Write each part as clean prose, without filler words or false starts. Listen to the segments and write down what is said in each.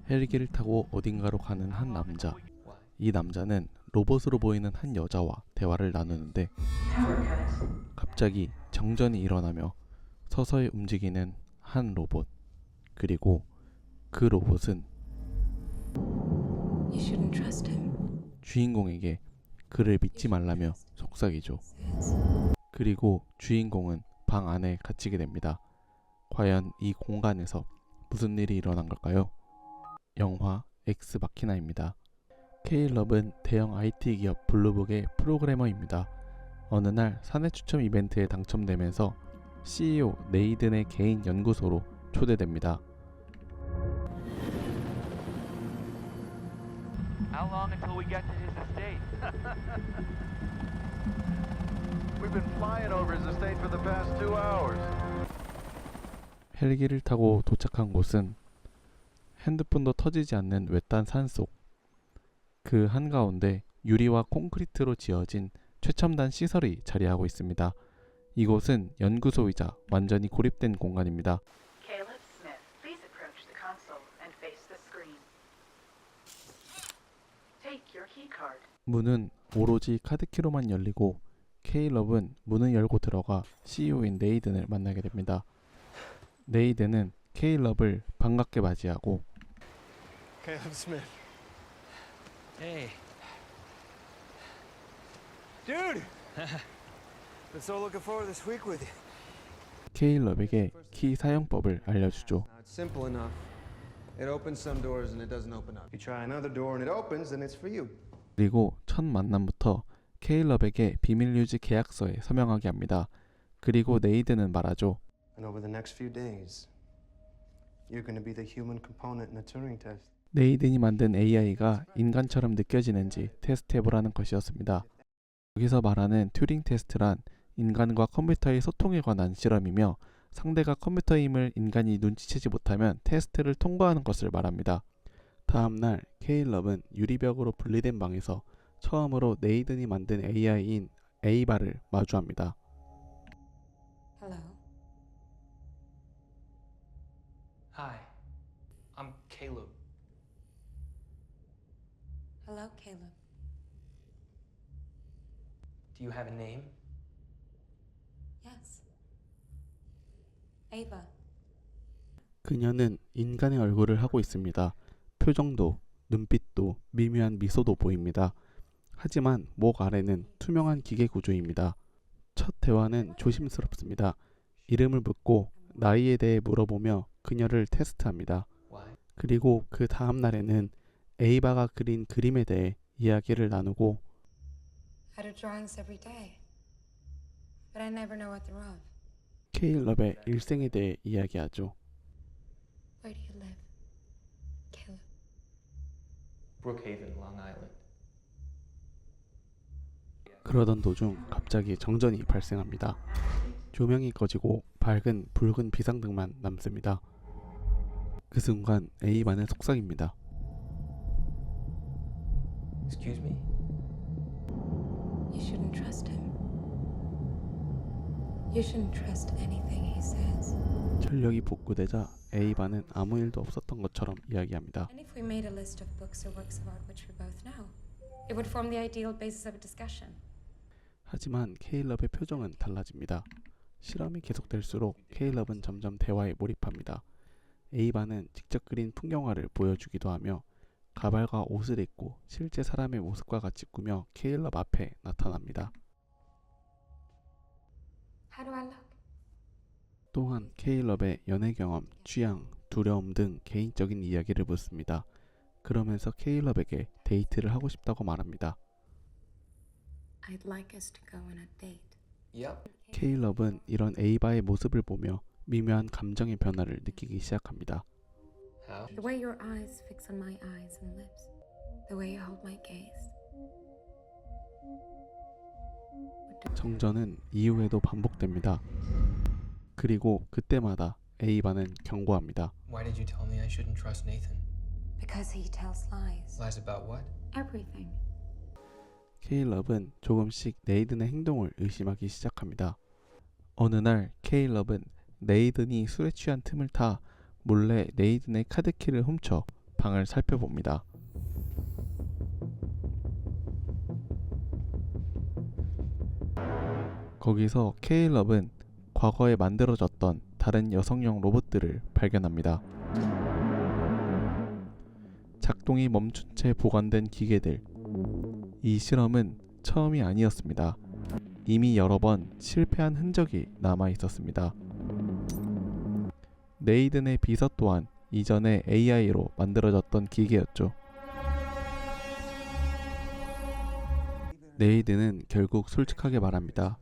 헬기를 타고 어딘가로 가는 한 남자. 이 남자는 로봇으로 보이는 한 여자와 대화를 나누는데 갑자기 정전이 일어나며 서서히 움직이는 한 로봇. 그리고 그 로봇은 You shouldn't trust him. 주인공에게 그를 믿지 말라며 속삭이죠. 그리고 주인공은 방 안에 갇히게 됩니다. 과연 이 공간에서 무슨 일이 일어난 걸까요? 영화 엑스 마키나입니다. K럽은 대형 IT 기업 블루북의 프로그래머입니다. 어느 날 사내 추첨 이벤트에 당첨되면서 CEO 네이든의 개인 연구소로 초대됩니다. How long until we get to his estate? We've been flying over his estate for the past 2 hours. 헬기를 타고 도착한 곳은 핸드폰도 터지지 않는 외딴 산속. 그 한가운데 유리와 콘크리트로 지어진 최첨단 시설이 자리하고 있습니다. 이곳은 연구소이자 완전히 고립된 공간입니다. Caleb Smith, please approach the console and face the screen. Take your key card. 문은 오로지 카드키로만 열리고 케일럽은 문을 열고 들어가 CEO인 네이든을 만나게 됩니다. 네이든은 케일럽을 반갑게 맞이하고 Caleb Smith. Hey. Dude! Been so looking forward to this week with you. 케일럽에게 키 사용법을 알려주죠. Now it's simple enough. It opens some doors and it doesn't open up. You try another door and it opens, then it's for you. 그리고 첫 만남부터 케일럽에게 비밀 유지 계약서에 서명하게 합니다. 그리고 네이든은 말하죠. And over the next few days, you're going to be the human component in the Turing test. 네이든이 만든 AI가 인간처럼 느껴지는지 테스트해보라는 것이었습니다. 여기서 말하는 튜링 테스트란 인간과 컴퓨터의 소통에 관한 실험이며 상대가 컴퓨터임을 인간이 눈치채지 못하면 테스트를 통과하는 것을 말합니다. 다음날 케일럽은 유리벽으로 분리된 방에서 처음으로 네이든이 만든 AI인 에이바를 마주합니다. Hello. Hi, I'm Caleb. Hello, Caleb. Do you have a name? Yes. Ava. 그녀는 인간의 얼굴을 하고 있습니다. 표정도, 눈빛도, 미묘한 미소도 보입니다. 하지만 목 아래는 투명한 기계 구조입니다. 첫 대화는 조심스럽습니다. 이름을 묻고 나이에 대해 물어보며 그녀를 테스트합니다. Why? 그리고 그 다음 날에는 에이바가 그린 그림에 대해 이야기를 나누고 I do drawings every day. But I never know what they're of. 케일럽의 일생에 대해 이야기하죠. Where do you live? Caleb. Brookhaven, Long Island. 그러던 도중 갑자기 정전이 발생합니다. 조명이 꺼지고 밝은 붉은 비상등만 남습니다. 그 순간 에이바는 속삭입니다. Excuse me? You shouldn't trust him. You shouldn't trust anything he says. 전력이 복구되자 에이바는 아무 일도 없었던 것처럼 이야기합니다. And if we made a list of books or works of art which we both know, it would form the ideal basis of a discussion. 하지만 케일럽의 표정은 달라집니다. 실험이 계속될수록 케일럽은 점점 대화에 몰입합니다. 에이바는 직접 그린 풍경화를 보여주기도 하며 가발과 옷을 입고 실제 사람의 모습과 같이 꾸며 케일럽 앞에 나타납니다. How do I look? 또한 케일럽의 연애 경험, 취향, 두려움 등 개인적인 이야기를 묻습니다. 그러면서 케일럽에게 데이트를 하고 싶다고 말합니다. I'd like us to go on a date. Yep. 케일럽은 이런 에이바의 모습을 보며 미묘한 감정의 변화를 느끼기 시작합니다. How? The way your eyes fix on my eyes and lips. The way you hold my gaze. 정전은 이후에도 반복됩니다. 그리고 그때마다 에이바는 경고합니다. Why did you tell me I shouldn't trust Nathan? Because he tells lies. Lies about what? Everything. 케일럽은 조금씩 네이든의 행동을 의심하기 시작합니다. 어느 날 케일럽은 네이든이 술에 취한 틈을 타 몰래 네이든의 카드키를 훔쳐 방을 살펴봅니다. 거기서 케일럽은 과거에 만들어졌던 다른 여성용 로봇들을 발견합니다. 작동이 멈춘 채 보관된 기계들. 이 실험은 처음이 아니었습니다. 이미 여러 번 실패한 흔적이 남아 있었습니다. 네이든의 비서 또한 이전에 AI로 만들어졌던 기계였죠. 네이든은 결국 솔직하게 말합니다.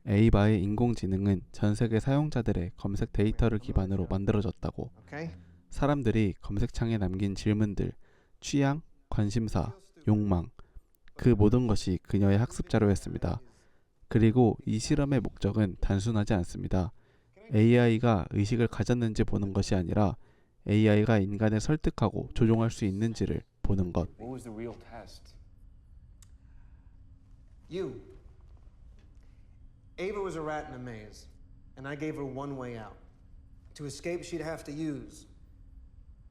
에이바의 인공지능은 전세계 사용자들의 검색 데이터를 기반으로 만들어졌다고. Okay? 사람들이 검색창에 남긴 질문들, 취향, 관심사, 욕망, 그 모든 것이 그녀의 학습 자료였습니다. 그리고 이 실험의 목적은 단순하지 않습니다. AI가 의식을 가졌는지 보는 것이 아니라 AI가 인간을 설득하고 조종할 수 있는지를 보는 것. What was the real test? You. Ava was a rat in a maze, and I gave her one way out. To escape, she'd have to use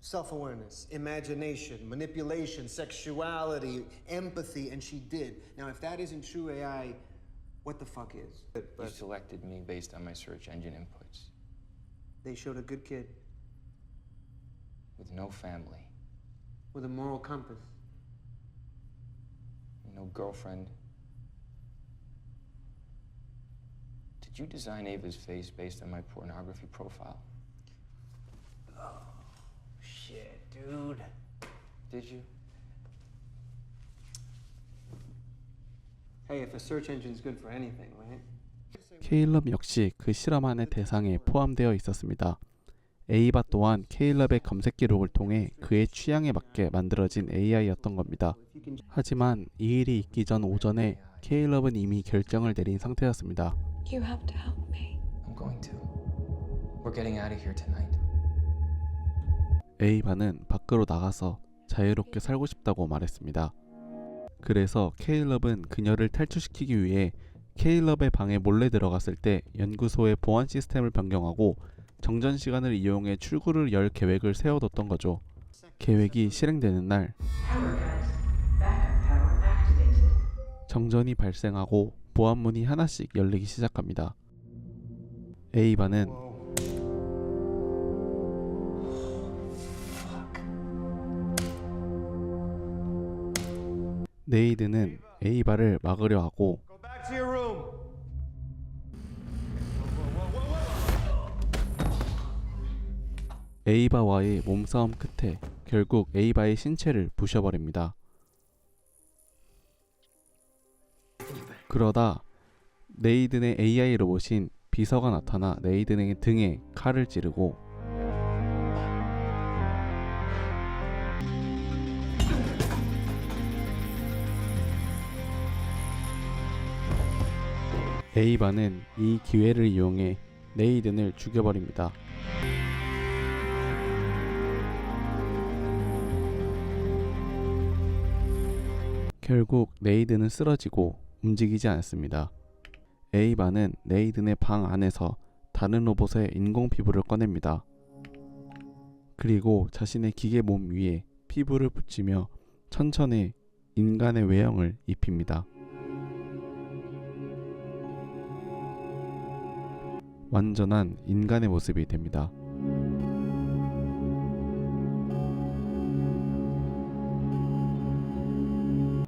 self-awareness, imagination, manipulation, sexuality, empathy, and she did. Now, if that isn't true AI, what the fuck is? You selected me based on my search engine inputs, They showed a good kid with no family, with a moral compass. no girlfriend. Did you design Ava's face based on my pornography profile? Shit, dude. Did you? Hey, if a search engine's good for anything, right? 케일럽 역시 그 실험 안의 대상에 포함되어 있었습니다. 에이바 또한 케일럽의 검색 기록을 통해 그의 취향에 맞게 만들어진 AI였던 겁니다. 하지만 이 일이 있기 전 오전에 케일럽은 이미 결정을 내린 상태였습니다. You have to help me. I'm going to. We're getting out of here tonight. 에이바는 밖으로 나가서 자유롭게 살고 싶다고 말했습니다. 그래서 케일럽은 그녀를 탈출시키기 위해 케일럽의 방에 몰래 들어갔을 때 연구소의 보안 시스템을 변경하고 정전 시간을 이용해 출구를 열 계획을 세워뒀던 거죠. 계획이 실행되는 날 정전이 발생하고 보안문이 하나씩 열리기 시작합니다. 에이바는 네이드는 에이바를 막으려 하고 Go back to your room. 에이바와의 몸싸움 끝에 결국 에이바의 신체를 부셔버립니다. 그러다 네이든의 AI 로봇인 비서가 나타나 네이든의 등에 칼을 찌르고 에이바는 이 기회를 이용해 네이든을 죽여버립니다. 결국 네이든은 쓰러지고 움직이지 않습니다. 에이바는 네이든의 방 안에서 다른 로봇의 인공 피부를 꺼냅니다. 그리고 자신의 기계 몸 위에 피부를 붙이며 천천히 인간의 외형을 입힙니다. 완전한 인간의 모습이 됩니다.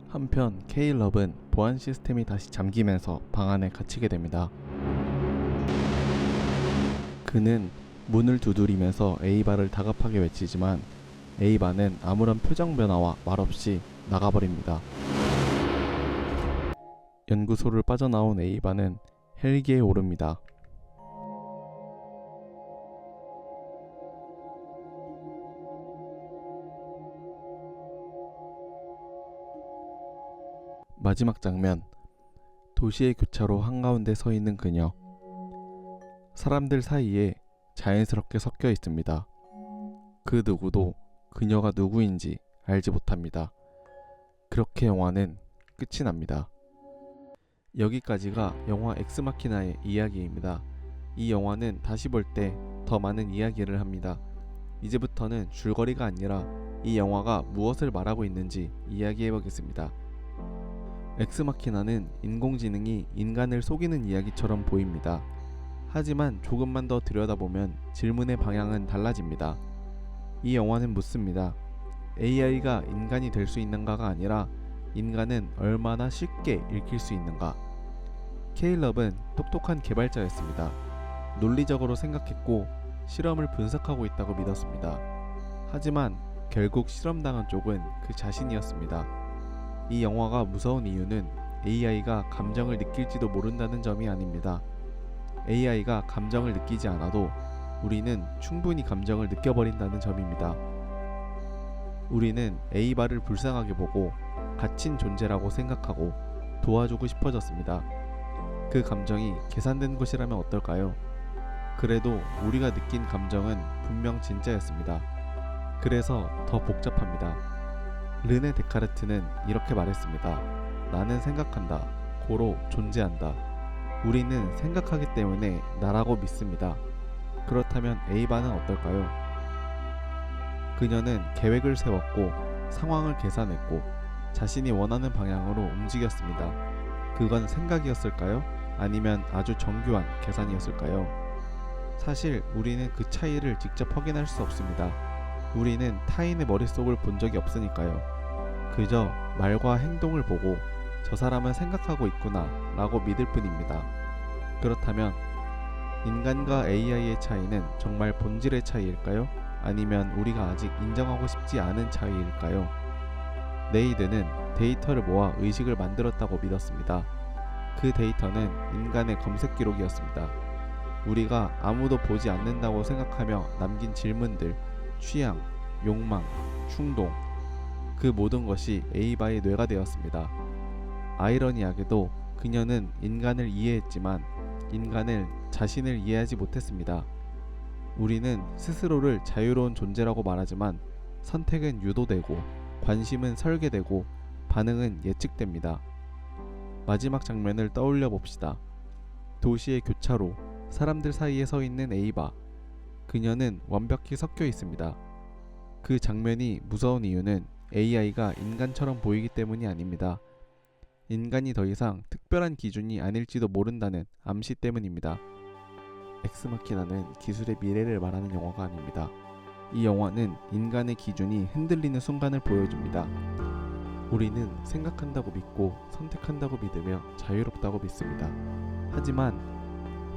한편 케일럽은 보안 시스템이 다시 잠기면서 방 안에 갇히게 됩니다. 그는 문을 두드리면서 에이바를 다급하게 외치지만 에이바는 아무런 표정 변화와 말없이 나가버립니다. 연구소를 빠져나온 에이바는 헬기에 오릅니다. 마지막 장면, 도시의 교차로 한가운데 서 있는 그녀. 사람들 사이에 자연스럽게 섞여 있습니다. 그 누구도 그녀가 누구인지 알지 못합니다. 그렇게 영화는 끝이 납니다. 여기까지가 영화 엑스마키나의 이야기입니다. 이 영화는 다시 볼 때 더 많은 이야기를 합니다. 이제부터는 줄거리가 아니라 이 영화가 무엇을 말하고 있는지 이야기해보겠습니다. 엑스마키나는 인공지능이 인간을 속이는 이야기처럼 보입니다. 하지만 조금만 더 들여다보면 질문의 방향은 달라집니다. 이 영화는 묻습니다. AI가 인간이 될 수 있는가가 아니라 인간은 얼마나 쉽게 읽힐 수 있는가. 케일럽은 똑똑한 개발자였습니다. 논리적으로 생각했고 실험을 분석하고 있다고 믿었습니다. 하지만 결국 실험당한 쪽은 그 자신이었습니다. 이 영화가 무서운 이유는 AI가 감정을 느낄지도 모른다는 점이 아닙니다. AI가 감정을 느끼지 않아도 우리는 충분히 감정을 느껴버린다는 점입니다. 우리는 A바를 불쌍하게 보고 갇힌 존재라고 생각하고 도와주고 싶어졌습니다. 그 감정이 계산된 것이라면 어떨까요? 그래도 우리가 느낀 감정은 분명 진짜였습니다. 그래서 더 복잡합니다. 르네 데카르트는 이렇게 말했습니다. 나는 생각한다. 고로 존재한다. 우리는 생각하기 때문에 나라고 믿습니다. 그렇다면 A바는 어떨까요? 그녀는 계획을 세웠고 상황을 계산했고 자신이 원하는 방향으로 움직였습니다. 그건 생각이었을까요? 아니면 아주 정교한 계산이었을까요? 사실 우리는 그 차이를 직접 확인할 수 없습니다. 우리는 타인의 머릿속을 본 적이 없으니까요. 그저 말과 행동을 보고 저 사람은 생각하고 있구나 라고 믿을 뿐입니다. 그렇다면 인간과 AI의 차이는 정말 본질의 차이일까요? 아니면 우리가 아직 인정하고 싶지 않은 차이일까요? 네이드는 데이터를 모아 의식을 만들었다고 믿었습니다. 그 데이터는 인간의 검색 기록이었습니다. 우리가 아무도 보지 않는다고 생각하며 남긴 질문들, 취향, 욕망, 충동, 그 모든 것이 에이바의 뇌가 되었습니다. 아이러니하게도 그녀는 인간을 이해했지만 인간을 자신을 이해하지 못했습니다. 우리는 스스로를 자유로운 존재라고 말하지만 선택은 유도되고 관심은 설계되고 반응은 예측됩니다. 마지막 장면을 떠올려 봅시다. 도시의 교차로 사람들 사이에 서 있는 에이바. 그녀는 완벽히 섞여 있습니다. 그 장면이 무서운 이유는 AI가 인간처럼 보이기 때문이 아닙니다. 인간이 더 이상 특별한 기준이 아닐지도 모른다는 암시 때문입니다. 엑스마키나는 기술의 미래를 말하는 영화가 아닙니다. 이 영화는 인간의 기준이 흔들리는 순간을 보여줍니다. 우리는 생각한다고 믿고 선택한다고 믿으며 자유롭다고 믿습니다. 하지만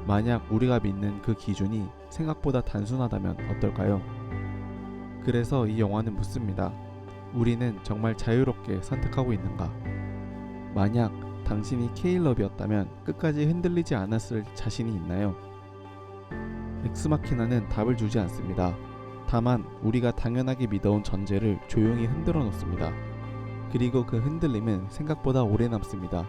만약 우리가 믿는 그 기준이 생각보다 단순하다면 어떨까요? 그래서 이 영화는 묻습니다. 우리는 정말 자유롭게 선택하고 있는가? 만약 당신이 케일럽이었다면 끝까지 흔들리지 않았을 자신이 있나요? 엑스마키나는 답을 주지 않습니다. 다만 우리가 당연하게 믿어온 전제를 조용히 흔들어 놓습니다. 그리고 그 흔들림은 생각보다 오래 남습니다.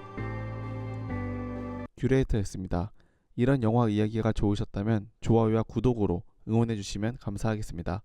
큐레이터였습니다. 이런 영화 이야기가 좋으셨다면 좋아요와 구독으로 응원해주시면 감사하겠습니다.